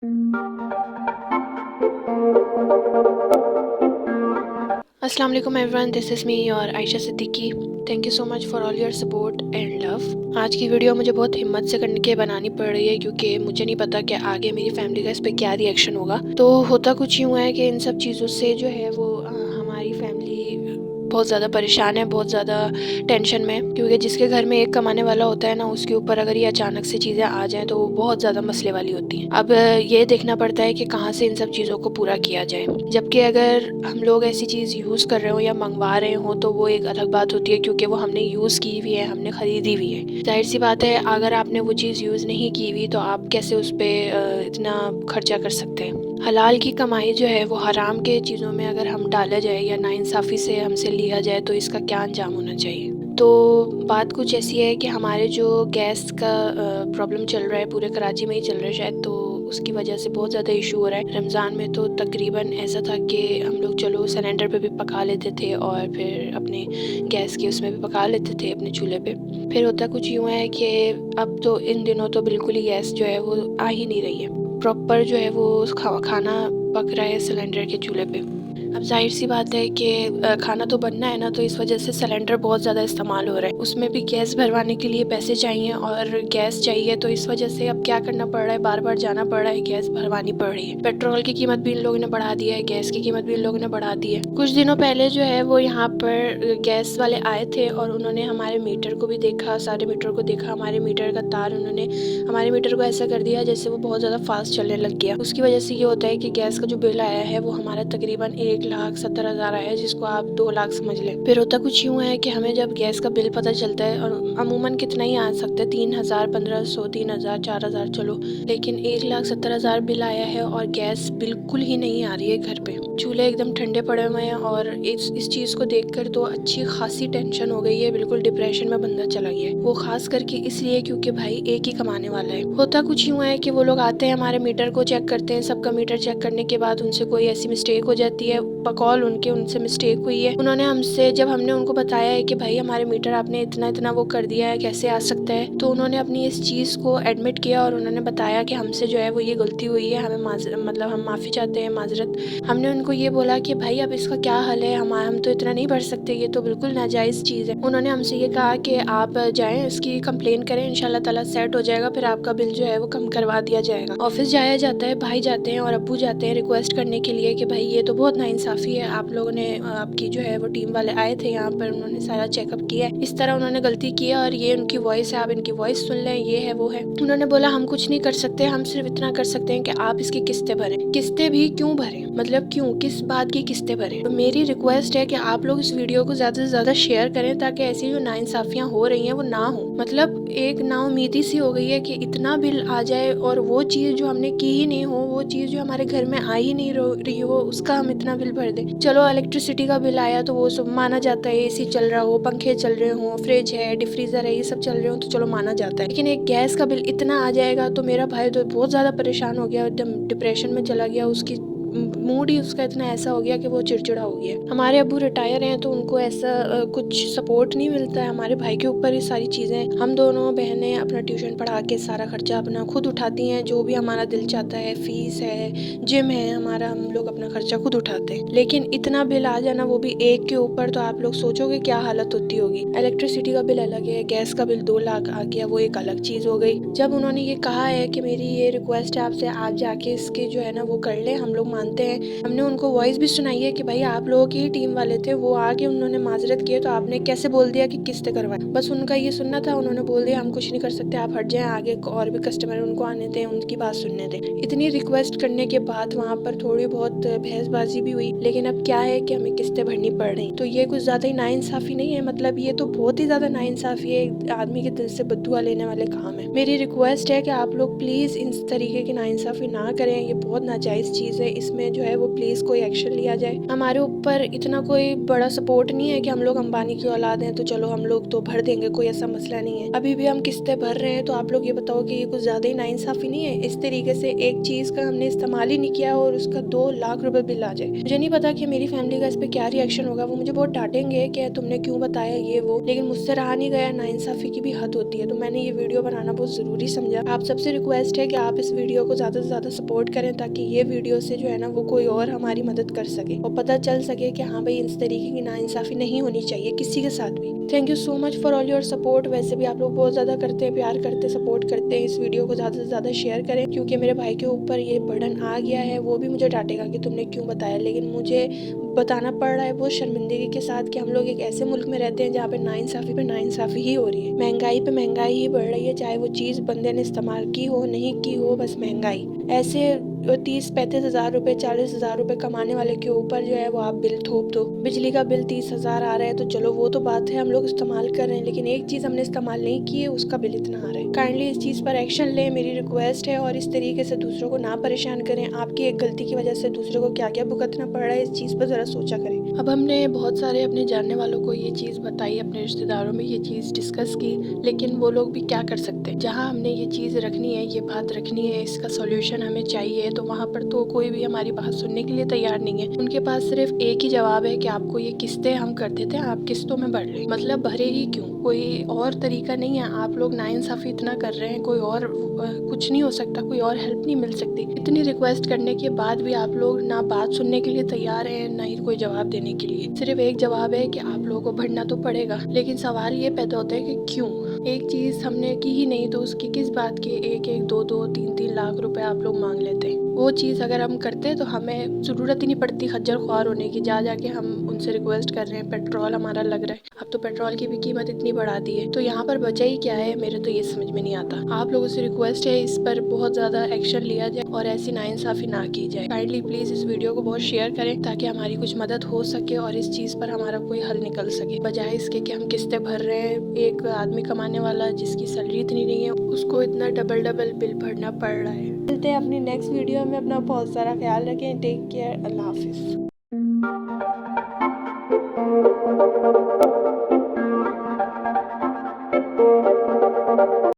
अस्सलाम वालेकुम everyone, this is me और Ayesha Siddiqui. Thank you so much for all your support and love. आज की वीडियो मुझे बहुत हिम्मत से करके बनानी पड़ रही है क्योंकि मुझे नहीं पता कि आगे मेरी फैमिली का इस पे क्या रिएक्शन होगा। तो होता कुछ यूँ है कि इन सब चीज़ों से जो है वो हमारी फैमिली बहुत ज़्यादा परेशान है, बहुत ज़्यादा टेंशन में है, क्योंकि जिसके घर में एक कमाने वाला होता है ना, उसके ऊपर अगर ये अचानक से चीज़ें आ जाएँ तो वो बहुत ज़्यादा मसले वाली होती हैं। अब ये देखना पड़ता है कि कहाँ से इन सब चीज़ों को पूरा किया जाए। जबकि अगर हम लोग ऐसी चीज़ यूज़ कर रहे हो या मंगवा रहे हो तो वो एक अलग बात होती है, क्योंकि वो हमने यूज़ की हुई है, हमने ख़रीदी हुई है। ज़ाहिर सी बात है, अगर आपने वो चीज़ यूज़ नहीं की हुई तो आप कैसे उस पर इतना खर्चा कर सकते हैं। हलाल की कमाई जो है वो हराम के चीज़ों में अगर हम डाला जाए या नाइंसाफ़ी से हमसे लिया जाए तो इसका क्या अंजाम होना चाहिए। तो बात कुछ ऐसी है कि हमारे जो गैस का प्रॉब्लम चल रहा है, पूरे कराची में ही चल रहा है शायद, तो उसकी वजह से बहुत ज़्यादा इशू हो रहा है। रमज़ान में तो तकरीबन ऐसा था कि हम लोग चलो सिलेंडर पे भी पका लेते थे और फिर अपने गैस के उसमें भी पका लेते थे, अपने चूल्हे पे। फिर होता कुछ यूँ है कि अब तो इन दिनों तो बिल्कुल ही गैस जो है वो आ ही नहीं रही है। प्रॉपर जो है वो खाना पक रहा है सिलेंडर के चूल्हे पे। अब ज़ाहिर सी बात है कि खाना तो बनना है ना, तो इस वजह से सिलेंडर बहुत ज़्यादा इस्तेमाल हो रहा है। उसमें भी गैस भरवाने के लिए पैसे चाहिए और गैस चाहिए, तो इस वजह से अब क्या करना पड़ रहा है, बार बार जाना पड़ रहा है, गैस भरवानी पड़ रही है। पेट्रोल की कीमत भी इन लोगों ने बढ़ा दी है, गैस की कीमत भी इन लोगों ने बढ़ा दी है। कुछ दिनों पहले जो है वो यहाँ पर गैस वाले आए थे और उन्होंने हमारे मीटर को भी देखा, सारे मीटर को देखा। हमारे मीटर का तार उन्होंने हमारे मीटर को ऐसा कर दिया जैसे वो बहुत ज़्यादा फास्ट चलने लग गया। उसकी वजह से ये होता है कि गैस का जो बिल आया है वो हमारा तकरीबन 1,70,000 आया है, जिसको आप 2 लाख समझ लें। फिर होता कुछ यूँ है कि हमें जब गैस का बिल पता चलता है, और अमूमन कितना ही आ सकता है, 3,000, 1,500, 3,000, 4,000 चलो, लेकिन 1,70,000 बिल आया है और गैस बिल्कुल ही नहीं आ रही है घर पे। चूल्हे एकदम ठंडे पड़े हुए हैं और इस चीज़ को देखकर तो अच्छी खासी टेंशन हो गई है, बिल्कुल डिप्रेशन में बंदा चला गया है। वो खास करके इसलिए क्योंकि भाई एक ही कमाने वाला है। होता कुछ यूँ है कि वो लोग आते हैं, हमारे मीटर को चेक करते हैं, सबका मीटर चेक करने के बाद उनसे कोई ऐसी मिस्टेक हो जाती है, बकौल उनसे मिस्टेक हुई है। उन्होंने हमसे, जब हमने उनको बताया है कि भाई हमारे मीटर आपने इतना इतना वो कर दिया है, कैसे आ सकता है, तो उन्होंने अपनी इस चीज़ को एडमिट किया और उन्होंने बताया कि हमसे जो है वो ये गलती हुई है, हमें मतलब हम माफ़ी चाहते हैं, माजरत। हमने उनको ये बोला कि भाई अब इसका क्या हल है, हम तो इतना नहीं भर सकते, ये तो बिल्कुल नाजायज़ चीज़ है। उन्होंने हमसे ये कहा कि आप जाएँ, इसकी कंप्लेन करें, इंशाल्लाह ताला सेट हो जाएगा, फिर आपका बिल जो है वो कम करवा दिया जाएगा। ऑफिस जाया जाता है, भाई जाते हैं और अब्बू जाते हैं रिक्वेस्ट करने के लिए कि भाई ये तो बहुत नाइंसाफ़ी है, आप लोगों ने आपकी जो है वो टीम वाले आए थे यहाँ पर, उन्होंने सारा चेकअप किया है, इस तरह उन्होंने गलती की है और ये उनकी वॉइस है, आप इनकी वॉइस सुन लें, ये है वो है। उन्होंने बोला हम कुछ नहीं कर सकते, हम सिर्फ इतना कर सकते हैं कि आप इसकी किस्तें भरें। किस्तें भी क्यों भरें, मतलब क्यों, किस बात की किस्तें भरें? तो मेरी रिक्वेस्ट है कि आप लोग इस वीडियो को ज़्यादा से ज़्यादा शेयर करें ताकि ऐसी जो नाइंसाफ़ियाँ हो रही हैं वो ना हो। मतलब एक नाउमीदी सी हो गई है कि इतना बिल आ जाए और वो चीज़ जो हमने की ही नहीं हो, वो चीज़ जो हमारे घर में आ ही नहीं रही हो, उसका हम इतना बिल भर दें। चलो इलेक्ट्रिसिटी का बिल आया तो वो सब माना जाता है, एसी चल रहा हो, पंखे चल रहे हो, फ्रिज है, डिफ्रीज़र है, ये सब चल रहे हो तो चलो माना जाता है। लेकिन एक गैस का बिल इतना आ जाएगा तो मेरा भाई तो बहुत ज़्यादा परेशान हो गया, एकदम डिप्रेशन में चला गया, उसकी मूड ही उसका इतना ऐसा हो गया कि वो चिड़चिड़ा हो गया। हमारे अब्बू रिटायर हैं तो उनको ऐसा कुछ सपोर्ट नहीं मिलता है, हमारे भाई के ऊपर ये सारी चीज़ें। हम दोनों बहनें अपना ट्यूशन पढ़ा के सारा खर्चा अपना खुद उठाती हैं, जो भी हमारा दिल चाहता है, फीस है, जिम है हमारा, हम लोग अपना खर्चा खुद उठाते हैं। लेकिन इतना बिल आ जाना, वो भी एक के ऊपर, तो आप लोग सोचोगे क्या हालत होती होगी। इलेक्ट्रिसिटी का बिल अलग है, गैस का बिल 2 लाख आ गया, वो एक अलग चीज़ हो गई। जब उन्होंने ये कहा है कि मेरी ये रिक्वेस्ट है आपसे, आप जाके इसके जो है ना वो कर लें, हम लोग मानते हैं। हमने उनको वॉइस भी सुनाई है कि भाई आप लोगों की ही टीम वाले थे, वो आके उन्होंने माजरत की है, तो आपने कैसे बोल दिया कि किस्तें करवाएं। बस उनका ये सुनना था, उन्होंने बोल दिया हम कुछ नहीं कर सकते, आप हट जाएं, आगे और भी कस्टमर उनको आने दें, उनकी बात सुनने दें। इतनी रिक्वेस्ट करने के बाद वहाँ पर थोड़ी बहुत बहसबाजी भी हुई, लेकिन अब क्या है कि हमें किस्तें भरनी पड़ रही। तो ये कुछ ज़्यादा ही नाइंसाफ़ी नहीं है, मतलब ये तो बहुत ही ज़्यादा नाइंसाफ़ी है, आदमी के दिल से बद्दुआ लेने वाले काम है। मेरी रिक्वेस्ट है कि आप लोग प्लीज़ इस तरीके की नाइंसाफ़ी ना करें, ये बहुत नाजायज़ चीज़ है, इसमें जो है वो प्लीज़ कोई एक्शन लिया जाए। हमारे ऊपर इतना कोई बड़ा सपोर्ट नहीं है कि हम लोग अंबानी की औलाद हैं तो चलो हम लोग तो भर देंगे, कोई ऐसा मसला नहीं है। अभी भी हम किस्तें भर रहे हैं, तो आप लोग ये बताओ कि ये कुछ ज्यादा ही नाइंसाफी नहीं है? इस तरीके से एक चीज का हमने इस्तेमाल ही नहीं किया और उसका 2 लाख रुपए बिल आ जाए। मुझे नहीं पता कि मेरी फैमिली का इस पे क्या रिएक्शन होगा। वो मुझे बहुत डांटेंगे कि तुमने क्यों बताया ये वो, लेकिन मुझसे रहा नहीं गया। नाइंसाफी की भी हद होती है, तो मैंने ये वीडियो बनाना बहुत जरूरी समझा। आप सबसे रिक्वेस्ट है कि आप इस वीडियो को ज्यादा से ज्यादा सपोर्ट करें, ताकि ये वीडियो से जो है ना वो कोई और हमारी मदद कर सके और पता चल सके कि हाँ भाई इस तरीके की नाइंसाफी नहीं होनी चाहिए किसी के साथ भी। Thank you so much for all your support. वैसे भी आप लोग बहुत ज्यादा करते हैं, प्यार करते, सपोर्ट करते हैं। इस वीडियो को ज्यादा से ज्यादा शेयर करें, क्योंकि मेरे भाई के ऊपर ये बर्डन आ गया है। वो भी मुझे डांटेगा कि तुमने क्यों बताया, लेकिन मुझे बताना पड़ रहा है वो शर्मिंदगी के साथ कि हम लोग एक ऐसे मुल्क में रहते हैं जहाँ पे नाइंसाफी ही हो रही है। महंगाई पे महंगाई ही बढ़ रही है, चाहे वो चीज बंदे ने इस्तेमाल की हो नहीं की हो, बस महंगाई। ऐसे 30-35 हजार रुपए, 40 हजार रुपए कमाने वाले के ऊपर जो है वो आप बिल थोप दो। बिजली का बिल 30 हजार आ रहा है, तो चलो वो तो बात है, हम लोग इस्तेमाल कर रहे हैं, लेकिन एक चीज हमने इस्तेमाल नहीं की है उसका बिल इतना आ रहा है। काइंडली इस चीज पर एक्शन लें, मेरी रिक्वेस्ट है। और इस तरीके से दूसरों को ना परेशान करें। आपकी एक गलती की वजह से दूसरों को क्या क्या भुगतना पड़ रहा है, इस चीज पर जरा सोचा करें। अब हमने बहुत सारे अपने जानने वालों को ये चीज बताई, अपने रिश्तेदारों में ये चीज डिस्कस की, लेकिन वो लोग भी क्या कर सकते हैं। जहाँ हमने ये चीज रखनी है, ये बात रखनी है, इसका सोल्यूशन हमें चाहिए, तो वहाँ पर तो कोई भी हमारी बात सुनने के लिए तैयार नहीं है। उनके पास सिर्फ एक ही जवाब है कि आपको ये किस्तें हम कर देते हैं, आप किस्तों में भर लें। मतलब भरे ही क्यों, कोई और तरीका नहीं है। आप लोग नाइंसाफी इतना कर रहे हैं, कोई और कुछ नहीं हो सकता, कोई और हेल्प नहीं मिल सकती। इतनी रिक्वेस्ट करने के बाद भी आप लोग ना बात सुनने के लिए तैयार हैं, ना ही कोई जवाब देने के लिए। सिर्फ एक जवाब है कि आप लोगों को भरना तो पड़ेगा, लेकिन सवाल ये पैदा होता है कि क्यों। एक चीज हमने की ही नहीं तो उसकी किस बात के 1-1, 2-2, 3-3 लाख रुपए आप लोग मांग लेते हैं। वो चीज़ अगर हम करते तो हमें ज़रूरत ही नहीं पड़ती खज्जर ख्वार होने की। जा जाके हम उनसे रिक्वेस्ट कर रहे हैं, पेट्रोल हमारा लग रहा है, अब तो पेट्रोल की भी कीमत इतनी बढ़ा दी है, तो यहाँ पर बचा ही क्या है, मेरे तो ये समझ में नहीं आता। आप लोगों से रिक्वेस्ट है इस पर बहुत ज़्यादा एक्शन लिया जाए और ऐसी नाइंसाफी ना की जाए। काइंडली प्लीज़ इस वीडियो को बहुत शेयर करें, ताकि हमारी कुछ मदद हो सके और इस चीज़ पर हमारा कोई हल निकल सके, बजाय इसके कि हम किस्तें भर रहे हैं। एक आदमी कमाने वाला जिसकी सैलरी इतनी नहीं है, उसको इतना डबल बिल भरना पड़ रहा है। मिलते हैं अपनी नेक्स्ट वीडियो में। अपना बहुत सारा ख्याल रखें। Take care. अल्लाह हाफिज़।